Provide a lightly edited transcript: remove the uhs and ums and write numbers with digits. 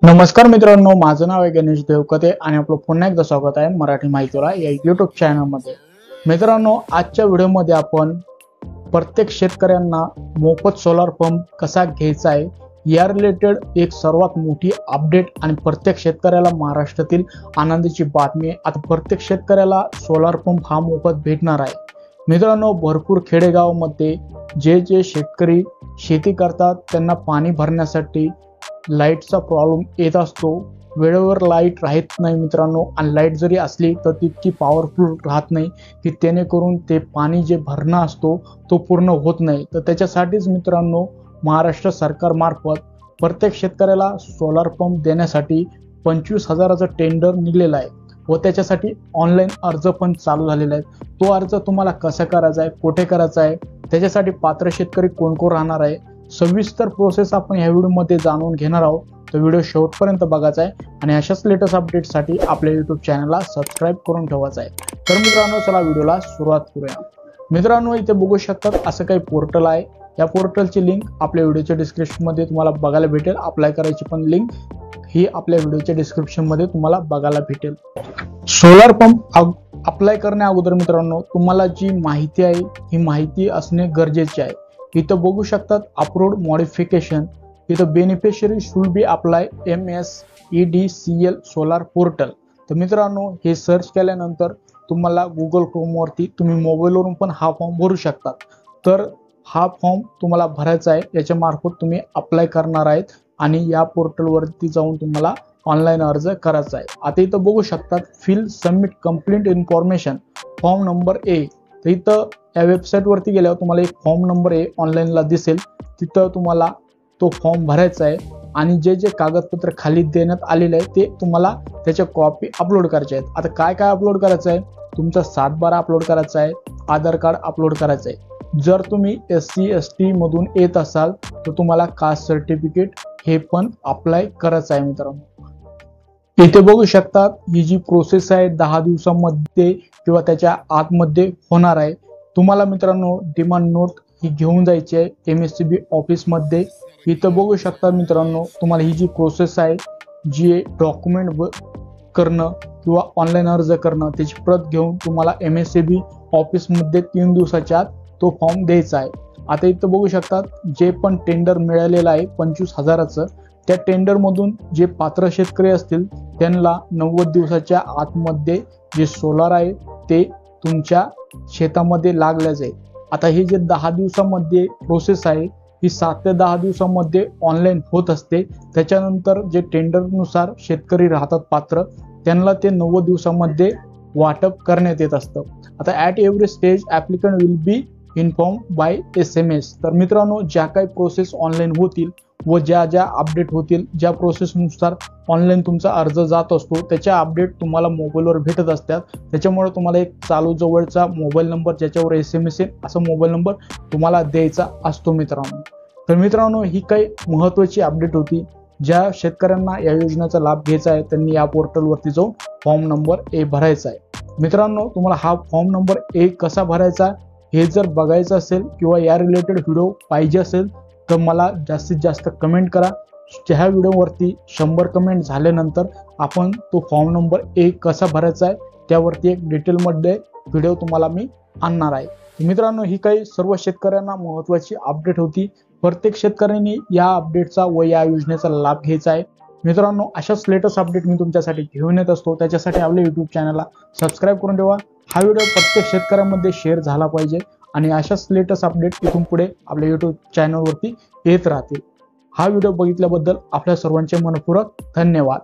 नमस्कार मित्रांनो, माझं नाव आहे गणेश देवकते आणि आपलं पुन्हा एकदा स्वागत आहे मराठी माहितीला या यूट्यूब चॅनलमध्ये। मित्रांनो, आजच्या व्हिडिओमध्ये आपण प्रत्येक शेतकऱ्यांना मोफत सोलार पंप कसा घ्यायचा आहे या रिलेटेड एक सर्वात मोठी अपडेट आणि प्रत्येक शेतकऱ्याला महाराष्ट्रातील आनंदाची बातमी आहे। आता प्रत्येक शेतकऱ्याला सोलार पंप हा मोफत भेटणार आहे। मित्रांनो, भरपूर खेडेगावामध्ये जे शेतकरी शेती करतात त्यांना पाणी भरण्यासाठी लाईटचा प्रॉब्लेम येत असतो। वेळेवर लाईट राहत नाही मित्रांनो, आणि लाईट जरी असली तर तितकी पॉवरफुल राहत नाही की जेणेकरून ते पाणी जे भरणं असतो तो पूर्ण होत नाही। तर त्याच्यासाठीच मित्रांनो, महाराष्ट्र सरकारमार्फत प्रत्येक शेतकऱ्याला सोलार पंप देण्यासाठी 25,000चं टेंडर निघलेलं आहे व त्याच्यासाठी ऑनलाईन अर्ज पण चालू झालेला आहे। तो अर्ज तुम्हाला कसा करायचा आहे, कुठे करायचा आहे, त्याच्यासाठी पात्र शेतकरी कोण कोण राहणार आहे, सविस्तर प्रोसेस आपण या व्हिडिओमध्ये जाणून घेणार आहोत। तर व्हिडिओ शेवटपर्यंत बघायचा आहे आणि अशाच लेटेस्ट अपडेटसाठी आपल्या यूट्यूब चॅनलला सबस्क्राईब करून ठेवायचं आहे। तर मित्रांनो, चला व्हिडिओला सुरुवात करूया। मित्रांनो, इथे बघू शकतात असं काही पोर्टल आहे। या पोर्टलची लिंक आपल्या व्हिडिओच्या डिस्क्रिप्शनमध्ये तुम्हाला बघायला भेटेल। अप्लाय करायची पण लिंक ही आपल्या व्हिडिओच्या डिस्क्रिप्शनमध्ये तुम्हाला बघायला भेटेल। सोलार पंप अप्लाय करण्या अगोदर मित्रांनो, तुम्हाला जी माहिती आहे ही माहिती असणे गरजेचे आहे। इथं बघू शकतात अप्रूव्ड मॉडिफिकेशन, इथं beneficiary should be apply MSEDCL solar portal. तर मित्रांनो, हे सर्च केल्यानंतर तुम्हाला गुगल क्रोम वरती तुम्ही मोबाईलवरून पण हा फॉर्म भरू शकतात। तर हा फॉर्म तुम्हाला भरायचा आहे, याच्या मार्फत तुम्ही अप्लाय करणार आहेत आणि या पोर्टल वरती जाऊन तुम्हाला ऑनलाईन अर्ज करायचा आहे। आता इथं बघू शकतात fill submit complete information form number A। तर इथं या वेबसाईट वरती गेल्यावर तुम्हाला एक फॉर्म नंबर A ऑनलाईनला दिसेल, तिथं तुम्हाला तो फॉर्म भरायचा आहे आणि जे कागदपत्र खाली देण्यात आलेले आहे ते तुम्हाला त्याच्या कॉपी अपलोड करायचे आहेत। आता काय काय अपलोड करायचं आहे, तुमचा 7/12 अपलोड करायचा आहे, आधार कार्ड अपलोड करायचं आहे। जर तुम्ही SC ST मधून येत असाल तर तुम्हाला कास्ट सर्टिफिकेट हे पण अप्लाय करायचं आहे। मित्रांनो, इथे बघू शकतात ही जी प्रोसेस आहे 10 दिवसांमध्ये किंवा त्याच्या आतमध्ये होणार आहे। तुम्हाला मित्रांनो डिमांड नोट ही घेऊन जायची आहे MSCB ऑफिस मध्ये। इथं बघू शकता मित्रांनो, तुम्हाला ही जी प्रोसेस आहे जी डॉक्युमेंट करणं किंवा ऑनलाईन अर्ज करणं त्याची प्रत घेऊन तुम्हाला MSCB ऑफिस मध्ये 3 दिवसाच्या आत तो फॉर्म द्यायचा आहे। आता इथं बघू शकतात जे पण टेंडर मिळालेलं आहे 25,000चं, त्या टेंडर मधून जे पात्र शेतकरी असतील त्यांना 90 दिवसाच्या आतमध्ये जे सोलार आहे ते तुमच्या शेतामध्ये लागलं जाईल। आता हे जे 10 दिवसामध्ये प्रोसेस आहे ही 7 ते 10 दिवसामध्ये ऑनलाईन होत असते। त्याच्यानंतर जे टेंडरनुसार शेतकरी राहतात पात्र त्यांना ते 90 दिवसामध्ये वाटप करण्यात येत असतं। आता at every stage applicant will be inform bye SMS। तर मित्रांनो, ज्या काही प्रोसेस ऑनलाईन होतील व ज्या अपडेट होतील, ज्या प्रोसेसनुसार ऑनलाईन तुमचा अर्ज जात असतो त्याच्या अपडेट तुम्हाला मोबाईलवर भेटत असतात। त्याच्यामुळे तुम्हाला एक चालू जवळचा मोबाईल नंबर ज्याच्यावर SMS येईल असा मोबाईल नंबर तुम्हाला द्यायचा असतो मित्रांनो। तर मित्रांनो, ही काही महत्त्वाची अपडेट होती। ज्या शेतकऱ्यांना या योजनेचा लाभ घ्यायचा आहे त्यांनी या पोर्टलवरती जाऊन फॉर्म नंबर A भरायचा आहे। मित्रांनो, तुम्हाला हा फॉर्म नंबर A कसा भरायचा हे जर बघायचं असेल किंवा या रिलेटेड व्हिडिओ पाहिजे असेल तर मला जास्तीत जास्त कमेंट करा। ह्या व्हिडिओवरती 100 कमेंट झाल्यानंतर आपण तो फॉर्म नंबर A कसा भरायचा आहे त्यावरती एक डिटेलमध्ये व्हिडिओ तुम्हाला मी आणणार आहे। मित्रांनो, ही काही सर्व शेतकऱ्यांना महत्त्वाची अपडेट होती। प्रत्येक शेतकऱ्यांनी या अपडेटचा व या योजनेचा लाभ घ्यायचा आहे। मित्रांनो, अशाच लेटेस्ट अपडेट मी तुमच्यासाठी घेऊन येत असतो, त्याच्यासाठी आपल्या यूट्यूब चॅनलला सबस्क्राईब करून ठेवा। हा व्हिडिओ प्रत्येक शेतकऱ्यांमध्ये शेअर झाला पाहिजे आणि अशाच लेटेस्ट अपडेट इथून पुढे आपल्या यूट्यूब चॅनलवरती येत राहतील। हा व्हिडिओ बघितल्याबद्दल आपल्या सर्वांचे मनपूर्वक धन्यवाद।